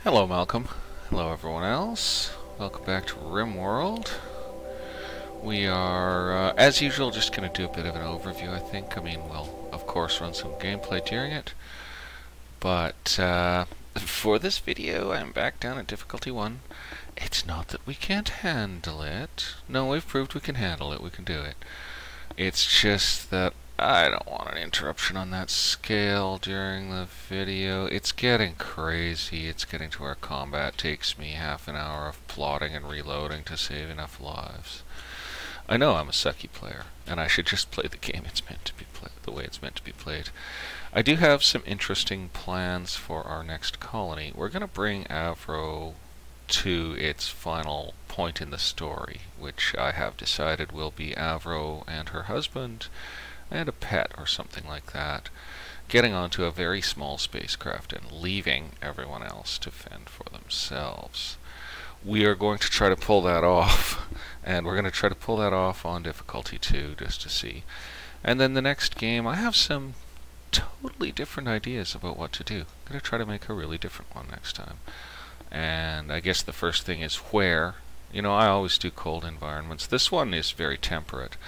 Hello Malcolm. Hello everyone else. Welcome back to RimWorld. We are, as usual, just going to do a bit of an overview, I think. I mean, we'll, of course, run some gameplay during it. But for this video, I'm back down at difficulty 1. It's not that we can't handle it. No, we've proved we can handle it. We can do it. It's just that I don't want an interruption on that scale during the video. It's getting crazy. It's getting to where combat takes me half an hour of plotting and reloading to save enough lives. I know I'm a sucky player, and I should just play the game it's meant to be played, the way it's meant to be played. I do have some interesting plans for our next colony. We're going to bring Avro to its final point in the story, which I have decided will be Avro and her husband and a pet or something like that, getting onto a very small spacecraft and leaving everyone else to fend for themselves. We are going to try to pull that off, and we're going to try to pull that off on difficulty 2 just to see. And then the next game, I have some totally different ideas about what to do. I'm going to try to make a really different one next time. And I guess the first thing is where. You know, I always do cold environments. This one is very temperate.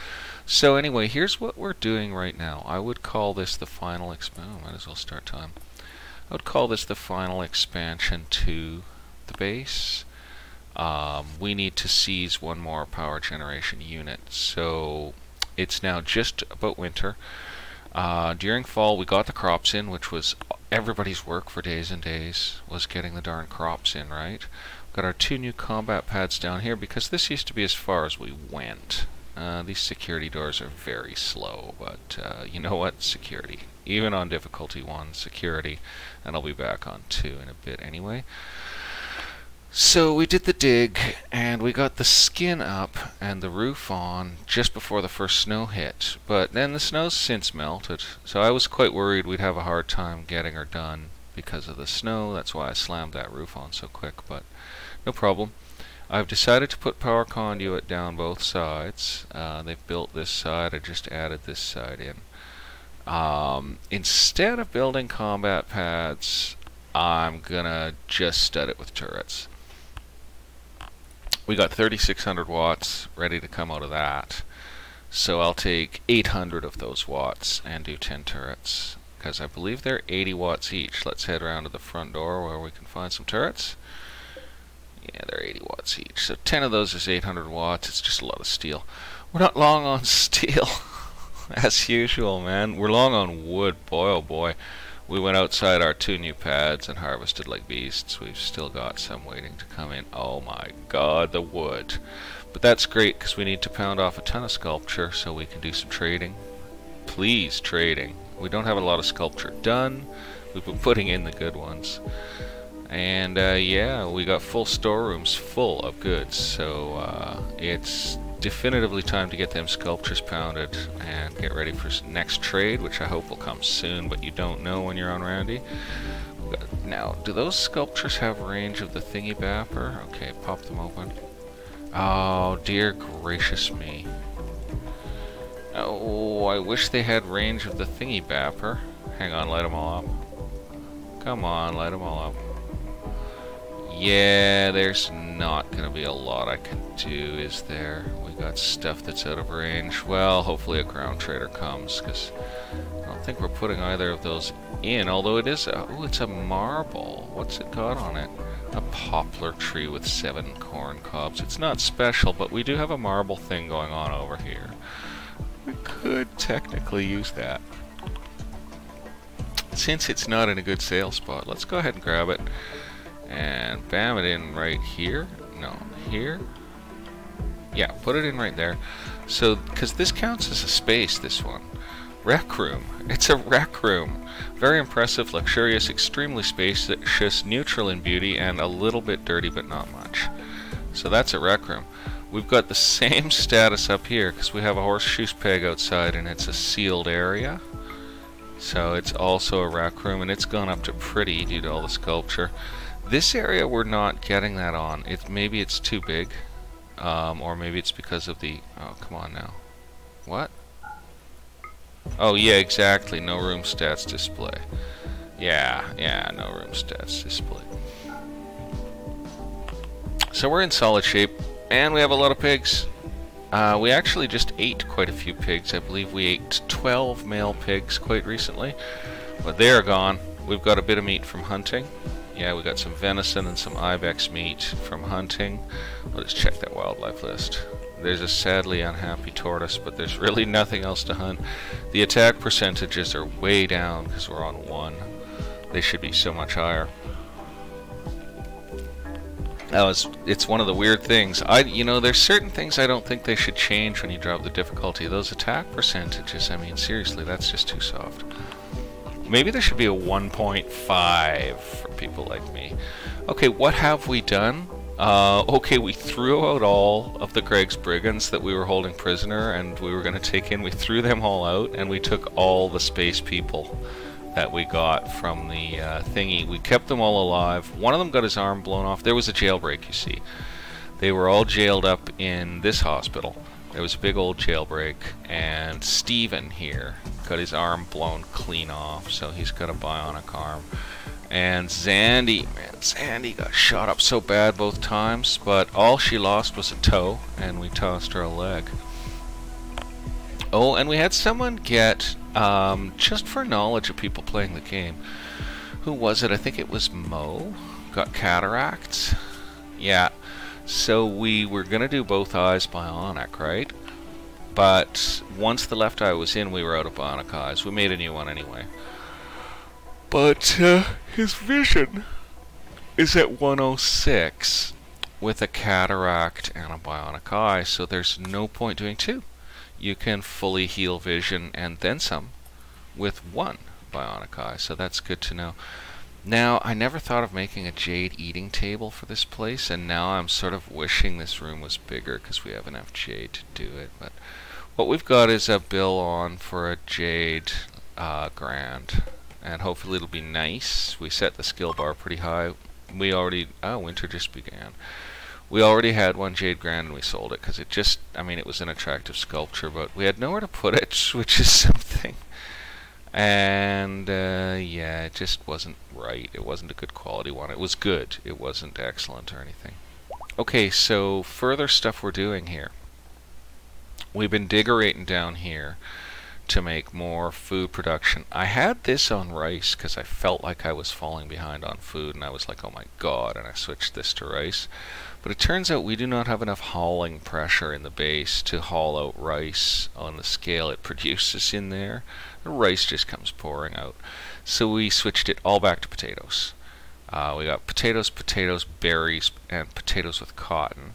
So anyway, here's what we're doing right now. I would call this the final might as well start time. I would call this the final expansion to the base. We need to seize one more power generation unit. So it's now just about winter. During fall we got the crops in, which was everybody's work for days and days, was getting the darn crops in, right? Got our 2 new combat pads down here because this used to be as far as we went. These security doors are very slow, but you know what? Security. Even on difficulty 1, security. And I'll be back on 2 in a bit anyway. So we did the dig, and we got the skin up and the roof on just before the first snow hit. But then the snow's since melted, so I was quite worried we'd have a hard time getting her done because of the snow. That's why I slammed that roof on so quick, but no problem. I've decided to put power conduit down both sides. They've built this side. I just added this side in. Instead of building combat pads, I'm gonna just stud it with turrets. We got 3600 watts ready to come out of that. So I'll take 800 of those watts and do 10 turrets, because I believe they're 80 watts each. Let's head around to the front door where we can find some turrets. Yeah, they're 80 watts each. So 10 of those is 800 watts. It's just a lot of steel. We're not long on steel, as usual, man. We're long on wood. Boy, oh boy. We went outside our 2 new pads and harvested like beasts. We've still got some waiting to come in. Oh my god, the wood. But that's great because we need to pound off a ton of sculpture so we can do some trading. Please, trading. We don't have a lot of sculpture done. We've been putting in the good ones. And yeah, we got full storerooms full of goods, so it's definitively time to get them sculptures pounded and get ready for next trade, which I hope will come soon, but you don't know when you're on Randy. Now, do those sculptures have range of the thingy bapper? Okay, pop them open. Oh, dear gracious me. Oh, I wish they had range of the thingy bapper. Hang on, light them all up. Come on, light them all up. Yeah, there's not going to be a lot I can do, is there? We got stuff that's out of range. Well, hopefully a ground trader comes, because I don't think we're putting either of those in, although it is a... Oh, it's a marble. What's it got on it? A poplar tree with 7 corn cobs. It's not special, but we do have a marble thing going on over here. We could technically use that. Since it's not in a good sale spot, let's go ahead and grab it. And bam it in right here. No, here. Yeah, put it in right there. So, because this counts as a space, this one. Rec room. It's a rec room. Very impressive, luxurious, extremely spacious, neutral in beauty, and a little bit dirty, but not much. So that's a rec room. We've got the same status up here, because we have a horseshoe peg outside, and it's a sealed area. So it's also a rec room, and it's gone up to pretty due to all the sculpture. This area we're not getting that on. Maybe it's too big, or maybe it's because of the... Oh, come on now. What? Oh yeah, exactly. No room stats display. Yeah, no room stats display. So we're in solid shape, and we have a lot of pigs. We actually just ate quite a few pigs. I believe we ate 12 male pigs quite recently, but they are gone. We've got a bit of meat from hunting. Yeah, we got some venison and some ibex meat from hunting. Let's check that wildlife list. There's a sadly unhappy tortoise, but there's really nothing else to hunt. The attack percentages are way down because we're on 1. They should be so much higher. It's one of the weird things. You know, there's certain things I don't think they should change when you drop the difficulty. Those attack percentages, I mean, seriously, that's just too soft. Maybe there should be a 1.5 for people like me. Okay, what have we done? Okay, we threw out all of the Greg's brigands that we were holding prisoner and we were going to take in. We threw them all out, and we took all the space people that we got from the thingy. We kept them all alive. One of them got his arm blown off. There was a jailbreak, you see. They were all jailed up in this hospital. There was a big old jailbreak, and Steven here got his arm blown clean off, so he's got a bionic arm. And Zandy, man, Zandy got shot up so bad both times, but all she lost was a toe, and we tossed her a leg. Oh, and we had someone get, just for knowledge of people playing the game, who was it? I think it was Mo, got cataracts. Yeah, so we were going to do both eyes bionic, right? But once the left eye was in, we were out of bionic eyes. We made a new one anyway. But his vision is at 106 with a cataract and a bionic eye, so there's no point doing 2. You can fully heal vision and then some with 1 bionic eye, so that's good to know. Now, I never thought of making a jade eating table for this place, and now I'm sort of wishing this room was bigger because we have enough jade to do it. But what we've got is a bill on for a jade grand, and hopefully it'll be nice. We set the skill bar pretty high. We already, winter just began. We already had 1 jade grand and we sold it because it just, I mean, it was an attractive sculpture, but we had nowhere to put it, which is something. And yeah, it just wasn't right. It wasn't a good quality one. It was good. It wasn't excellent or anything. Okay, so further stuff we're doing here. We've been diggerating down here to make more food production. I had this on rice because I felt like I was falling behind on food, and I was like, oh my god, and I switched this to rice. But it turns out we do not have enough hauling pressure in the base to haul out rice on the scale it produces in there. The rice just comes pouring out. So we switched it all back to potatoes. We got potatoes, berries, and potatoes with cotton.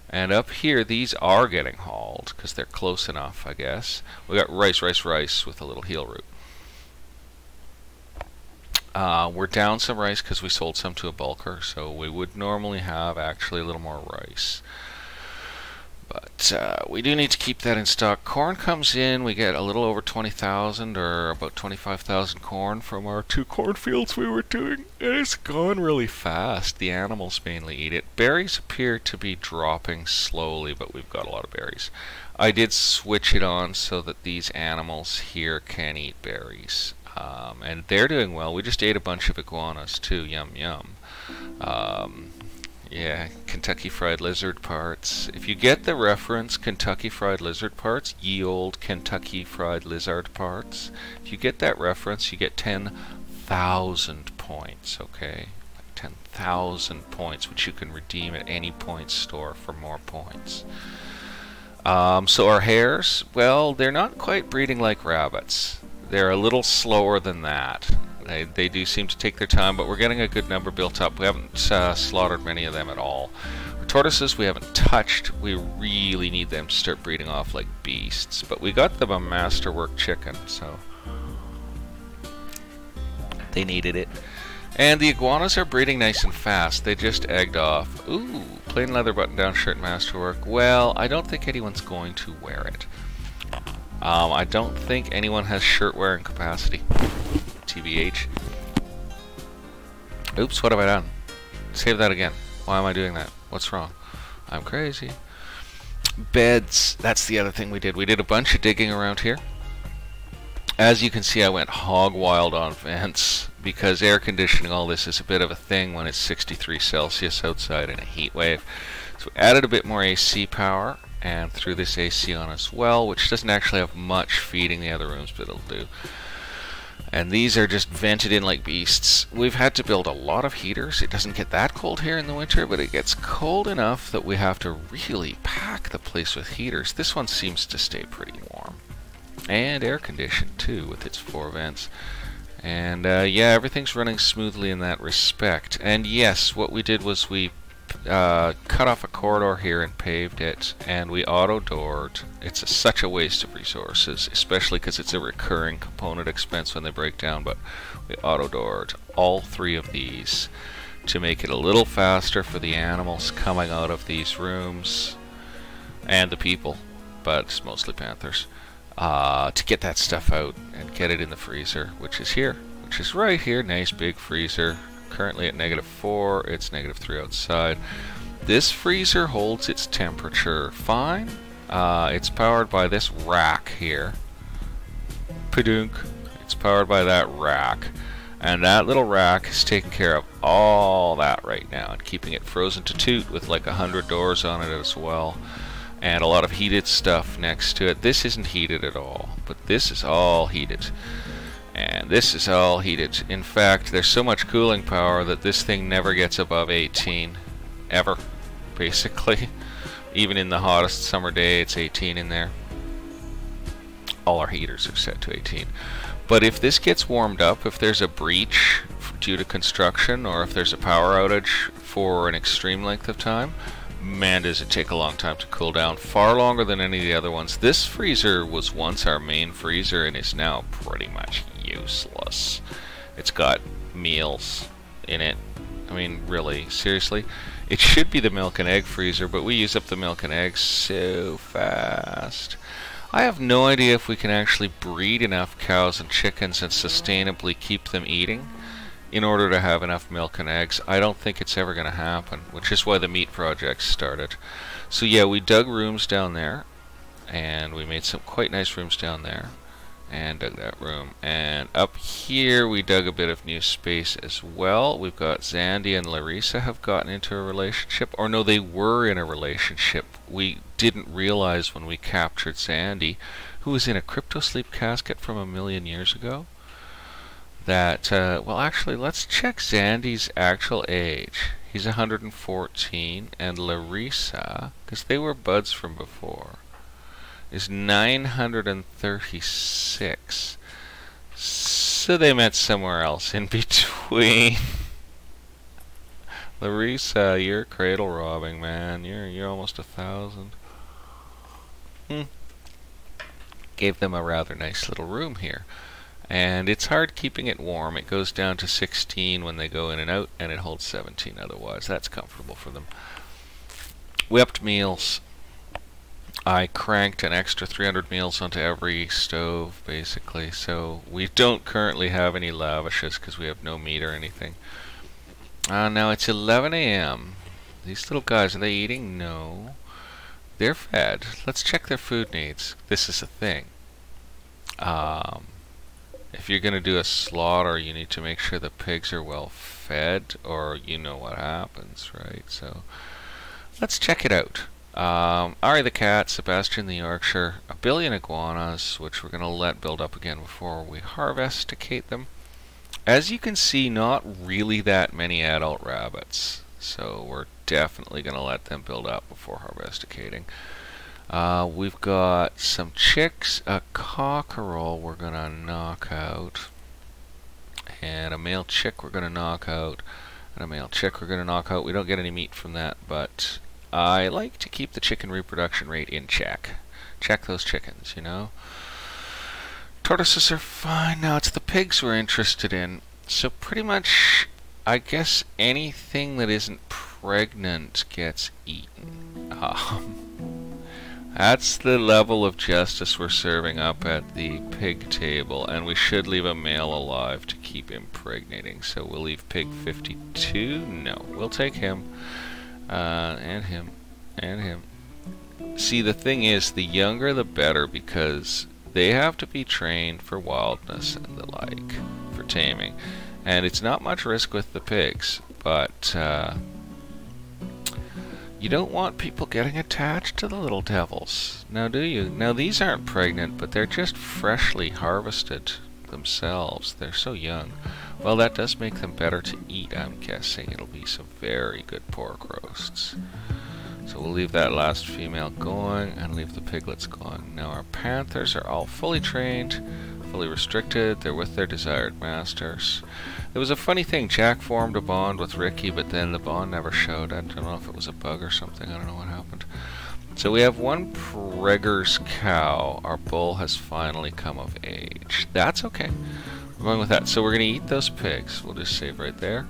And up here, these are getting hauled because they're close enough, I guess. We got rice with a little heel root. We're down some rice because we sold some to a bulker, so we would normally have actually a little more rice. But we do need to keep that in stock. Corn comes in, we get a little over 20,000 or about 25,000 corn from our 2 cornfields we were doing. And it's gone really fast. The animals mainly eat it. Berries appear to be dropping slowly, but we've got a lot of berries. I did switch it on so that these animals here can eat berries. And they're doing well. We just ate a bunch of iguanas too. Yum yum. Yeah, Kentucky Fried Lizard parts. If you get the reference, Kentucky Fried Lizard parts, ye old Kentucky Fried Lizard parts, if you get that reference, you get 10,000 points, okay? 10,000 points, which you can redeem at any point store for more points. So our hares, well, they're not quite breeding like rabbits. They're a little slower than that. They do seem to take their time, but we're getting a good number built up. We haven't slaughtered many of them at all. Our tortoises we haven't touched. We really need them to start breeding off like beasts. But we got them a masterwork chicken, so they needed it. And the iguanas are breeding nice and fast. They just egged off. Ooh, plain leather button-down shirt masterwork. Well, I don't think anyone's going to wear it. I don't think anyone has shirt-wearing capacity. TBH. Oops, what have I done? Save that again. Why am I doing that? What's wrong? I'm crazy. Beds. That's the other thing we did. We did a bunch of digging around here. As you can see, I went hog wild on vents because air conditioning all this is a bit of a thing when it's 63 Celsius outside in a heat wave. So we added a bit more AC power and threw this AC on as well, which doesn't actually have much feeding the other rooms, but it'll do. And these are just vented in like beasts. We've had to build a lot of heaters. It doesn't get that cold here in the winter, but it gets cold enough that we have to really pack the place with heaters. This one seems to stay pretty warm. And air conditioned too, with its 4 vents. And yeah, everything's running smoothly in that respect. And yes, what we did was we cut off a corridor here and paved it, and we auto-doored. It's such a waste of resources, especially because it's a recurring component expense when they break down, but we auto-doored all 3 of these to make it a little faster for the animals coming out of these rooms, and the people, but it's mostly panthers, to get that stuff out and get it in the freezer, which is here, which is right here. Nice big freezer. Currently at -4, it's -3 outside. This freezer holds its temperature fine. It's powered by this rack here. Padunk. It's powered by that rack. And that little rack is taking care of all that right now and keeping it frozen to toot with like 100 doors on it as well. And a lot of heated stuff next to it. This isn't heated at all, but this is all heated. And this is all heated. In fact, there's so much cooling power that this thing never gets above 18. Ever. Basically. Even in the hottest summer day, it's 18 in there. All our heaters are set to 18. But if this gets warmed up, if there's a breach due to construction, or if there's a power outage for an extreme length of time, man, does it take a long time to cool down. Far longer than any of the other ones. This freezer was once our main freezer and is now pretty much useless. It's got meals in it. I mean, really, seriously. It should be the milk and egg freezer, but we use up the milk and eggs so fast. I have no idea if we can actually breed enough cows and chickens and sustainably keep them eating in order to have enough milk and eggs. I don't think it's ever going to happen, which is why the meat project started. So yeah, we dug rooms down there, and we made some quite nice rooms down there, and dug that room. And up here we dug a bit of new space as well. We've got Zandy and Larissa have gotten into a relationship, or no, they were in a relationship. We didn't realize when we captured Zandy, who was in a crypto sleep casket from 1,000,000 years ago, that, well, actually, let's check Zandy's actual age. He's 114, and Larissa, because they were buds from before, is 936. So they met somewhere else in between. Larissa, you're cradle robbing, man. You're almost 1,000. Gave them a rather nice little room here. And it's hard keeping it warm. It goes down to 16 when they go in and out, and it holds 17 otherwise. That's comfortable for them. We upped meals. I cranked an extra 300 meals onto every stove, basically. So we don't currently have any lavishes because we have no meat or anything. Now it's 11 a.m. These little guys, are they eating? No. They're fed. Let's check their food needs. This is a thing. If you're going to do a slaughter, you need to make sure the pigs are well fed, or you know what happens, right? So let's check it out. Ari the cat, Sebastian the Yorkshire, a billion iguanas, which we're going to let build up again before we harvesticate them. As you can see, not really that many adult rabbits, so we're definitely going to let them build up before harvesticating. We've got some chicks, a cockerel we're going to knock out, and a male chick we're going to knock out, and a male chick we're going to knock out. We don't get any meat from that, but I like to keep the chicken reproduction rate in check. Check those chickens, you know. Tortoises are fine. Now it's the pigs we're interested in. So pretty much, I guess anything that isn't pregnant gets eaten. That's the level of justice we're serving up at the pig table, and we should leave a male alive to keep impregnating. So we'll leave pig 52. No, we'll take him, and him, and him. See, the thing is, the younger the better, because They have to be trained for wildness and the like, for taming. And it's not much risk with the pigs, but you don't want people getting attached to the little devils. Now do you? Now these aren't pregnant, but they're just freshly harvested themselves. They're so young. Well, that does make them better to eat, I'm guessing. It'll be some very good pork roasts. So we'll leave that last female going and leave the piglets going. Now our panthers are all fully trained, fully restricted. They're with their desired masters. There was a funny thing. Jack formed a bond with Ricky, but then the bond never showed. I don't know if it was a bug or something. I don't know what happened. So we have one Pregger's cow. Our bull has finally come of age. That's okay. We're going with that. So we're going to eat those pigs. We'll just save right there.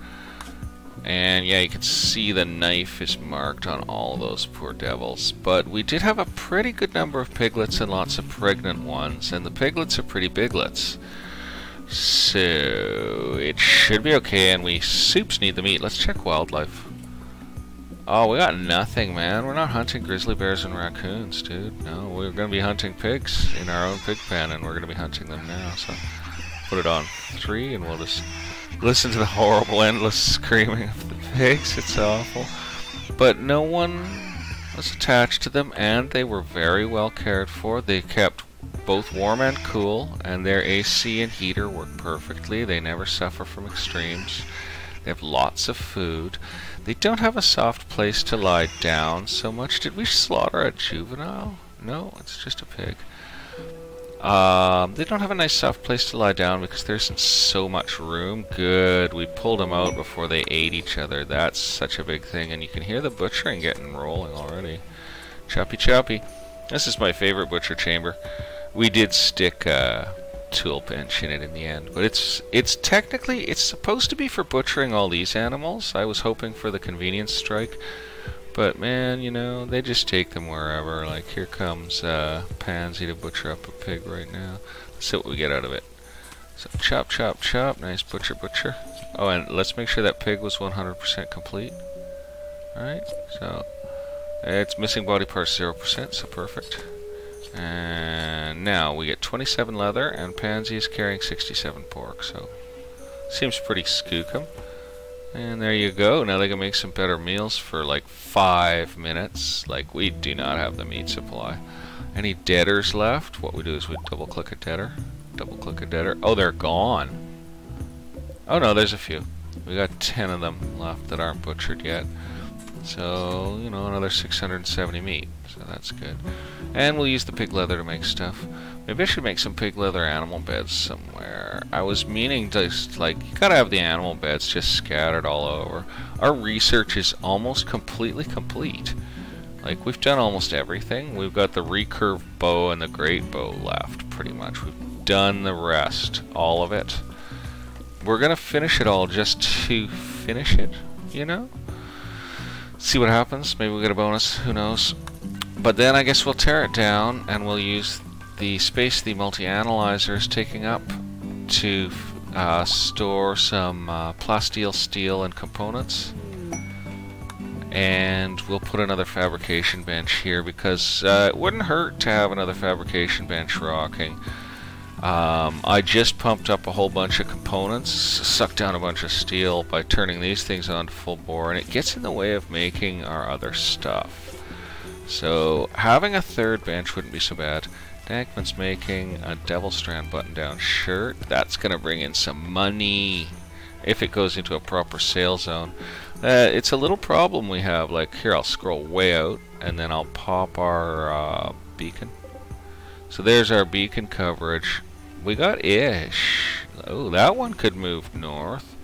And yeah, you can see the knife is marked on all those poor devils. But we did have a pretty good number of piglets and lots of pregnant ones. And the piglets are pretty biglets. So it should be okay. And we soups need the meat. Let's check wildlife. Oh, we got nothing, man. We're not hunting grizzly bears and raccoons, dude. No, we're going to be hunting pigs in our own pig pen, and we're going to be hunting them now. So put it on 3, and we'll just listen to the horrible, endless screaming of the pigs. It's awful. But no one was attached to them, and they were very well cared for. They kept both warm and cool, and their AC and heater work perfectly. They never suffer from extremes. They have lots of food. They don't have a soft place to lie down so much. Did we slaughter a juvenile? No, it's just a pig. They don't have a nice soft place to lie down because there isn't so much room. Good. We pulled them out before they ate each other. That's such a big thing. And you can hear the butchering getting rolling already. Choppy choppy. This is my favorite butcher chamber. We did stick tool bench in it in the end, but it's technically it's supposed to be for butchering all these animals. I was hoping for the convenience strike, but man, you know, they just take them wherever. Like here comes Pansy to butcher up a pig right now. Let's see what we get out of it. So chop chop chop, nice butcher butcher. Oh, and let's make sure that pig was 100% complete. Alright, so it's missing body parts 0%, so perfect. And now we get 27 leather, and Pansy is carrying 67 pork, so seems pretty skookum. And there you go. Now they can make some better meals for like 5 minutes. Like, we do not have the meat supply. Any deaders left? What we do is we double click a deader. Double click a deader. Oh, they're gone. Oh no, there's a few. We got 10 of them left that aren't butchered yet. So, you know, another 670 meat. So that's good. And we'll use the pig leather to make stuff. Maybe I should make some pig leather animal beds somewhere. I was meaning to, like, you gotta have the animal beds just scattered all over. Our research is almost completely complete. Like, we've done almost everything. We've got the recurve bow and the great bow left, pretty much. We've done the rest, all of it. We're gonna finish it all just to finish it, you know? See what happens. Maybe we'll get a bonus. Who knows? But then I guess we'll tear it down and we'll use the space the multi-analyzer is taking up to store some plasteel steel and components. And we'll put another fabrication bench here because it wouldn't hurt to have another fabrication bench rocking. I just pumped up a whole bunch of components, sucked down a bunch of steel by turning these things on to full bore, and it gets in the way of making our other stuff. So having a third bench wouldn't be so bad. Dankman's making a Devil Strand button-down shirt. That's going to bring in some money if it goes into a proper sale zone. It's a little problem we have. Like, here, I'll scroll way out, and then I'll pop our beacon. So there's our beacon coverage. We got ish. Oh, that one could move north.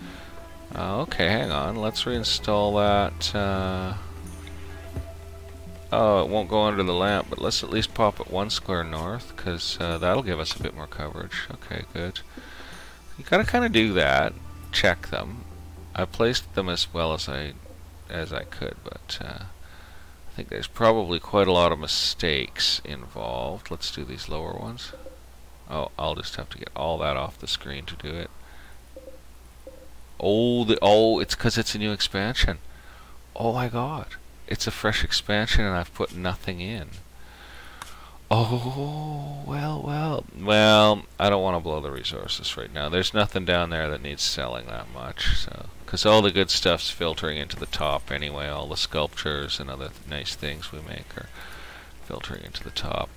Okay, hang on. Let's reinstall that. Oh, it won't go under the lamp, but let's at least pop it 1 square north, because that'll give us a bit more coverage. Okay, good. You gotta kind of do that. Check them. I placed them as well as I could, but I think there's probably quite a lot of mistakes involved. Let's do these lower ones. Oh, I'll just have to get all that off the screen to do it. Oh, it's because it's a new expansion. Oh my god. It's a fresh expansion and I've put nothing in. Oh, well, I don't want to blow the resources right now. There's nothing down there that needs selling that much, so, because all the good stuff's filtering into the top anyway. All the sculptures and other nice things we make are filtering into the top.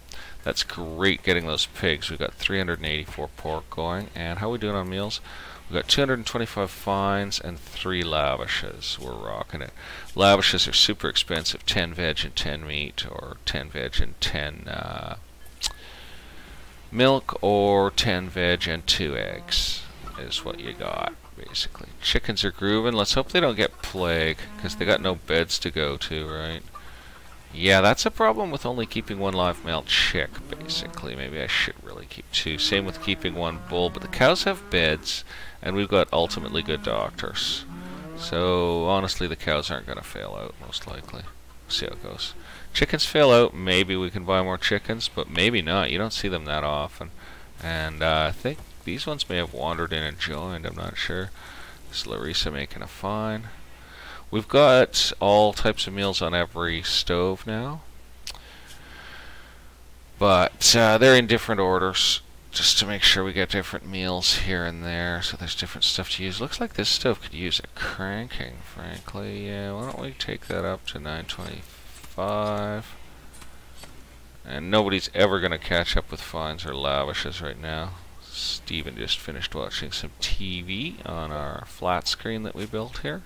That's great getting those pigs. We've got 384 pork going, and how are we doing on meals? We've got 225 fines and 3 lavishes. We're rocking it. Lavishes are super expensive. 10 veg and 10 meat, or 10 veg and 10 milk, or 10 veg and 2 eggs is what you got, basically. Chickens are grooving. Let's hope they don't get plague, because they got no beds to go to, right? Yeah, that's a problem with only keeping 1 live male chick, basically. Maybe I should really keep 2. Same with keeping 1 bull, but the cows have beds, and we've got ultimately good doctors. So, honestly, the cows aren't going to fail out, most likely. See how it goes. Chickens fail out, maybe we can buy more chickens, but maybe not. You don't see them that often. And I think these ones may have wandered in and joined, I'm not sure. This is Larissa making a fine. We've got all types of meals on every stove now, but they're in different orders, just to make sure we get different meals here and there, so there's different stuff to use. Looks like this stove could use a cranking, frankly. Yeah, why don't we take that up to 925? And nobody's ever going to catch up with fines or lavishes right now. Steven just finished watching some TV on our flat screen that we built here.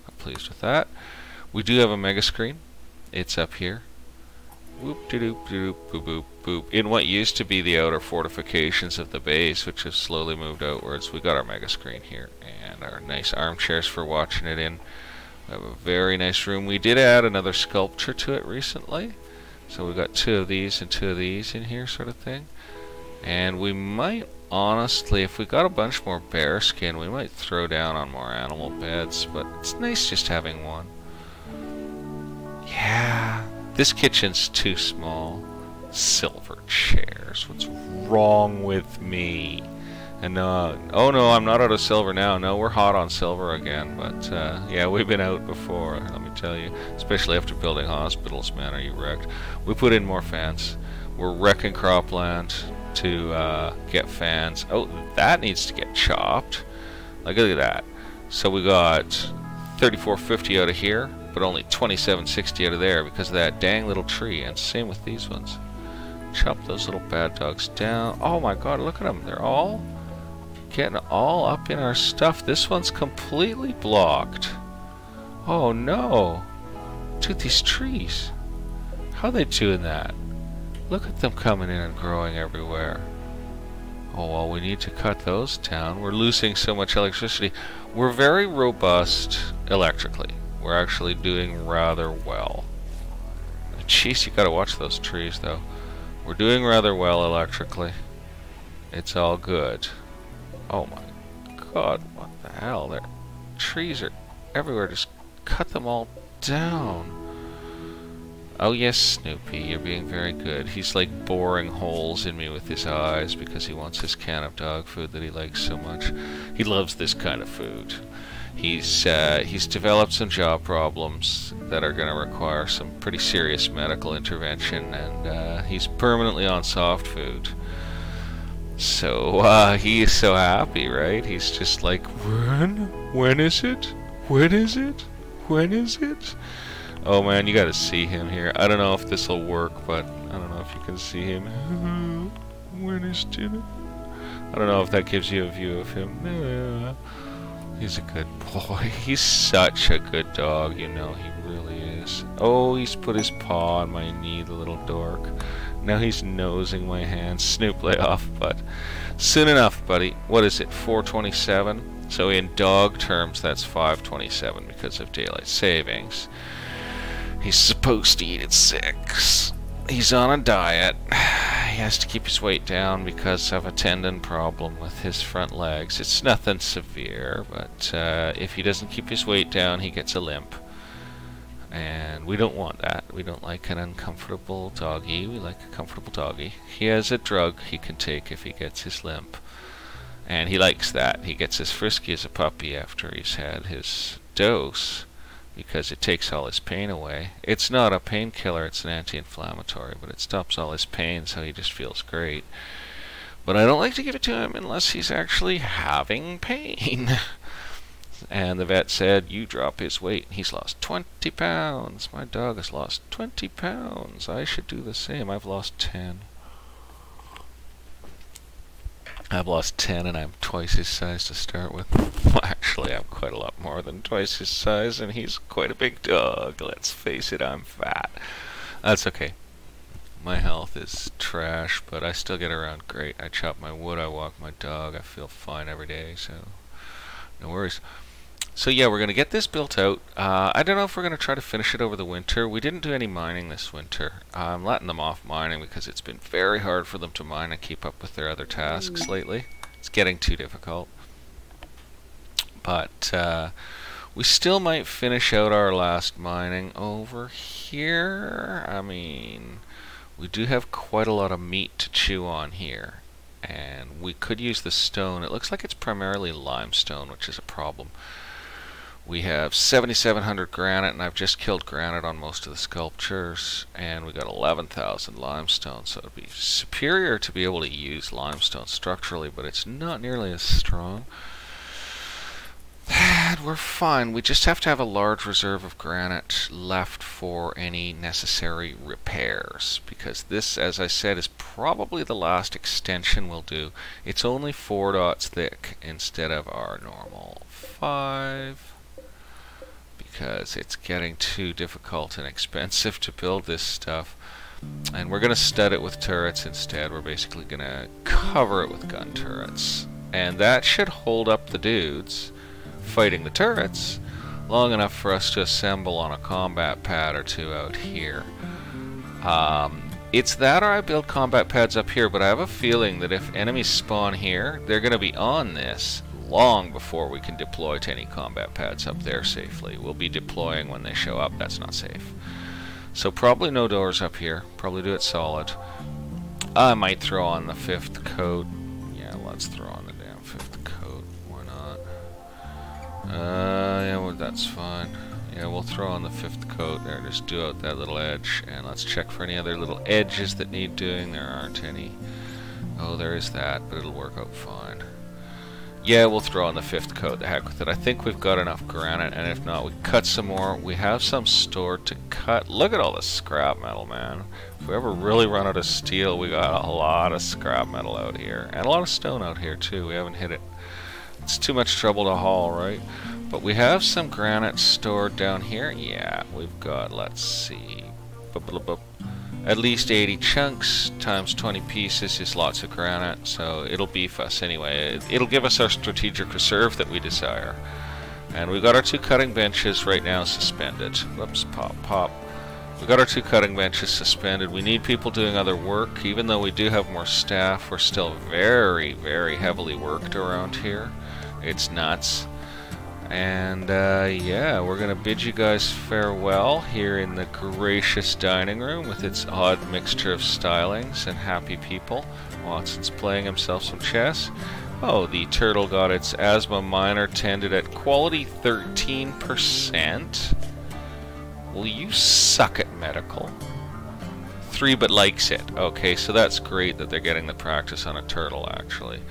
I'm pleased with that. We do have a mega screen. It's up here. Whoop de doop de doop boop boop boop. In what used to be the outer fortifications of the base, which have slowly moved outwards, we got our mega screen here and our nice armchairs for watching it in. We have a very nice room. We did add another sculpture to it recently, so we got 2 of these and 2 of these in here, sort of thing. And we might, honestly, if we got a bunch more bear skin, we might throw down on more animal beds, but it's nice just having 1. Yeah, this kitchen's too small. Silver chairs, what's wrong with me? And oh no, I'm not out of silver now. No, we're hot on silver again, but yeah, we've been out before, let me tell you. Especially after building hospitals, man, are you wrecked? We put in more fans. We're wrecking cropland to get fans. Oh, that needs to get chopped. Like, look at that. So we got 3450 out of here, but only 2760 out of there because of that dang little tree. And same with these ones. Chop those little bad dogs down. Oh my god, look at them. They're all getting all up in our stuff. This one's completely blocked. Oh no. Look at these trees. How are they doing that? Look at them coming in and growing everywhere. Oh, well, we need to cut those down. We're losing so much electricity. We're very robust electrically. We're actually doing rather well. Jeez, you gotta watch those trees, though. We're doing rather well electrically. It's all good. Oh my god, what the hell? Their trees are everywhere. Just cut them all down. Oh yes, Snoopy, you're being very good. He's like boring holes in me with his eyes because he wants his can of dog food that he likes so much. He loves this kind of food. He's developed some jaw problems that are going to require some pretty serious medical intervention, and he's permanently on soft food. So he is so happy, right? He's just like, when is it? When is it? When is it? Oh man, you gotta see him here. I don't know if this will work, but I don't know if you can see him. When is dinner? I don't know if that gives you a view of him. He's a good boy. He's such a good dog, you know, he really is. Oh, he's put his paw on my knee, the little dork. Now he's nosing my hand. Snoop, lay off, but soon enough, buddy. What is it, 427? So in dog terms, that's 527 because of daylight savings. He's supposed to eat at 6. He's on a diet. He has to keep his weight down because of a tendon problem with his front legs. It's nothing severe, but if he doesn't keep his weight down, he gets a limp. And we don't want that. We don't like an uncomfortable doggy. We like a comfortable doggy. He has a drug he can take if he gets his limp. And he likes that. He gets as frisky as a puppy after he's had his dose. because it takes all his pain away. It's not a painkiller, it's an anti-inflammatory, but it stops all his pain, so he just feels great. But I don't like to give it to him unless he's actually having pain. And the vet said, you drop his weight. He's lost 20 pounds. My dog has lost 20 pounds. I should do the same. I've lost 10. I've lost 10 and I'm twice his size to start with. Well, actually, I'm quite a lot more than twice his size, and he's quite a big dog. Let's face it, I'm fat. That's okay. My health is trash, but I still get around great. I chop my wood, I walk my dog, I feel fine every day, so no worries. So yeah, we're going to get this built out. I don't know if we're going to try to finish it over the winter. We didn't do any mining this winter. I'm letting them off mining because it's been very hard for them to mine and keep up with their other tasks lately. It's getting too difficult. But we still might finish out our last mining over here. I mean, we do have quite a lot of meat to chew on here. And we could use the stone. It looks like it's primarily limestone, which is a problem. We have 7,700 granite, and I've just killed granite on most of the sculptures, and we got 11,000 limestone, so it'd be superior to be able to use limestone structurally, but it's not nearly as strong. And we're fine. We just have to have a large reserve of granite left for any necessary repairs, because this, as I said, is probably the last extension we'll do. It's only 4 dots thick instead of our normal 5. Because it's getting too difficult and expensive to build this stuff. And we're going to stud it with turrets instead. We're basically going to cover it with gun turrets. And that should hold up the dudes fighting the turrets long enough for us to assemble on a combat pad or two out here. It's that or I build combat pads up here, but I have a feeling that if enemies spawn here, they're going to be on this long before we can deploy to any combat pads up there safely. We'll be deploying when they show up. That's not safe. So probably no doors up here. Probably do it solid. I might throw on the 5th coat. Yeah, let's throw on the damn 5th coat. Why not? Yeah, well, that's fine. Yeah, we'll throw on the 5th coat there. Just do out that little edge. And let's check for any other little edges that need doing. There aren't any. Oh, there is that, but it'll work out fine. Yeah, we'll throw on the 5th coat. The heck with it. I think we've got enough granite, and if not, we cut some more. We have some stored to cut. Look at all the scrap metal, man. If we ever really run out of steel, we got a lot of scrap metal out here. And a lot of stone out here, too. We haven't hit it. It's too much trouble to haul, right? But we have some granite stored down here. Yeah, we've got, let's see, at least 80 chunks times 20 pieces is lots of granite, so it'll beef us anyway. It'll give us our strategic reserve that we desire. And we've got our 2 cutting benches right now suspended. Whoops, pop, pop. We've got our 2 cutting benches suspended. We need people doing other work. Even though we do have more staff, we're still very, very heavily worked around here. It's nuts. And yeah, we're going to bid you guys farewell here in the gracious dining room with its odd mixture of stylings and happy people. Watson's playing himself some chess. Oh, the turtle got its asthma minor tended at quality 13%. Will you suck at medical? 3 but likes it. Okay, so that's great that they're getting the practice on a turtle, actually.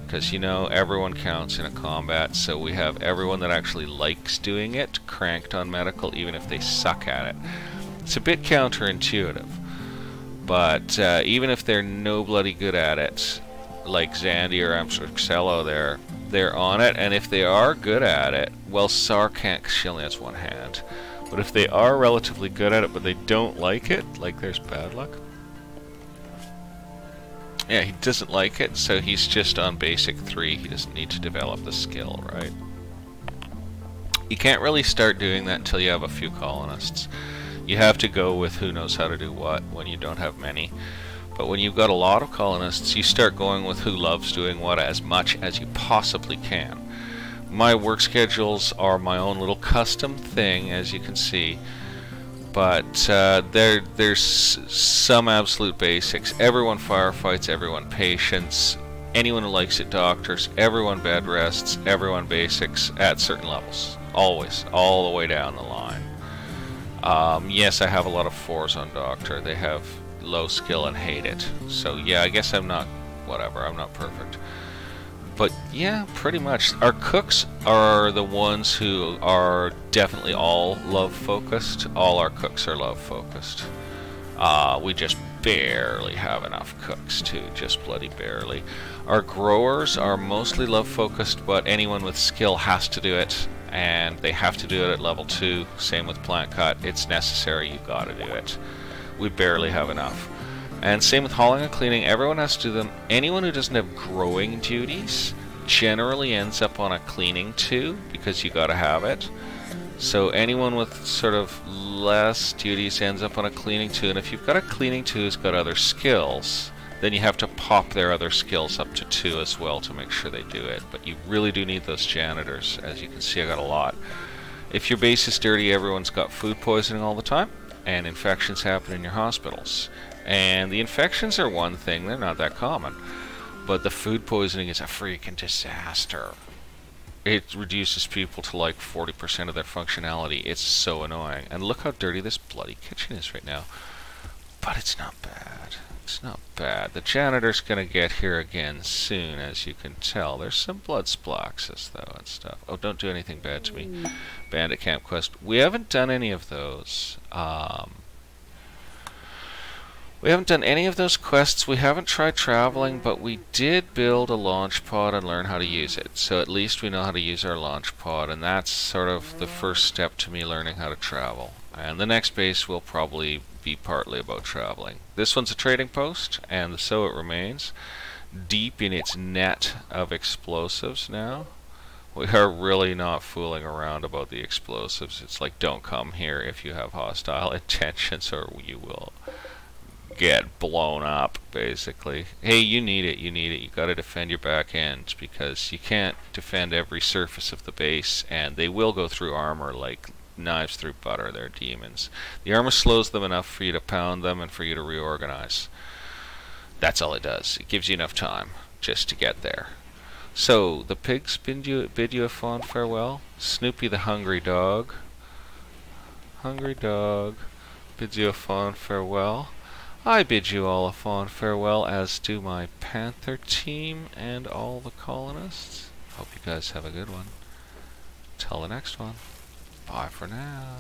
Because, you know, everyone counts in a combat, so we have everyone that actually likes doing it cranked on medical, even if they suck at it. It's a bit counterintuitive, but even if they're no bloody good at it, like Zandy or Amstrexello there, they're on it, and if they are good at it, well, Sar can't, 'cause she only has 1 hand. But if they are relatively good at it, but they don't like it, like there's bad luck. Yeah, he doesn't like it, so he's just on basic 3. He doesn't need to develop the skill, right? You can't really start doing that until you have a few colonists. You have to go with who knows how to do what when you don't have many. But when you've got a lot of colonists, you start going with who loves doing what as much as you possibly can. My work schedules are my own little custom thing, as you can see. But there's some absolute basics. Everyone firefights, everyone patience, anyone who likes it, doctors, everyone bed rests, everyone basics at certain levels. Always, all the way down the line. Yes, I have a lot of 4s on doctor. They have low skill and hate it. So yeah, I guess I'm not, whatever, I'm not perfect. But yeah, pretty much. Our cooks are the ones who are definitely all love focused. All our cooks are love focused. We just barely have enough cooks too, just bloody barely. Our growers are mostly love focused, but anyone with skill has to do it, and they have to do it at level 2. Same with plant cut. It's necessary, you've got to do it. We barely have enough. And same with hauling and cleaning, everyone has to do them. Anyone who doesn't have growing duties generally ends up on a cleaning 2, because you gotta have it. So anyone with sort of less duties ends up on a cleaning 2, and if you've got a cleaning 2 who's got other skills, then you have to pop their other skills up to 2 as well to make sure they do it. But you really do need those janitors. As you can see, I got a lot. If your base is dirty, everyone's got food poisoning all the time, and infections happen in your hospitals. And the infections are one thing, they're not that common. But the food poisoning is a freaking disaster. It reduces people to like 40% of their functionality. It's so annoying. And look how dirty this bloody kitchen is right now. But it's not bad. It's not bad. The janitor's gonna get here again soon, as you can tell. There's some blood splotches though and stuff. Oh, don't do anything bad to me. Bandit Camp Quest. We haven't done any of those. We haven't done any of those quests. We haven't tried traveling, but we did build a launch pod and learn how to use it. So at least we know how to use our launch pod, and that's sort of the first step to me learning how to travel. And the next base will probably be partly about traveling. This one's a trading post, and so it remains. Deep in its net of explosives now. We are really not fooling around about the explosives. It's like, don't come here if you have hostile intentions, or you will get blown up, basically. Hey, you need it, you need it. You gotta defend your back end, because you can't defend every surface of the base, and they will go through armor like knives through butter. They're demons. The armor slows them enough for you to pound them and for you to reorganize. That's all it does. It gives you enough time just to get there. So, the pigs bid you a fond farewell. Snoopy the hungry dog bids you a fond farewell. I bid you all a fond farewell, as do my Panther team and all the colonists. Hope you guys have a good one. Till the next one. Bye for now.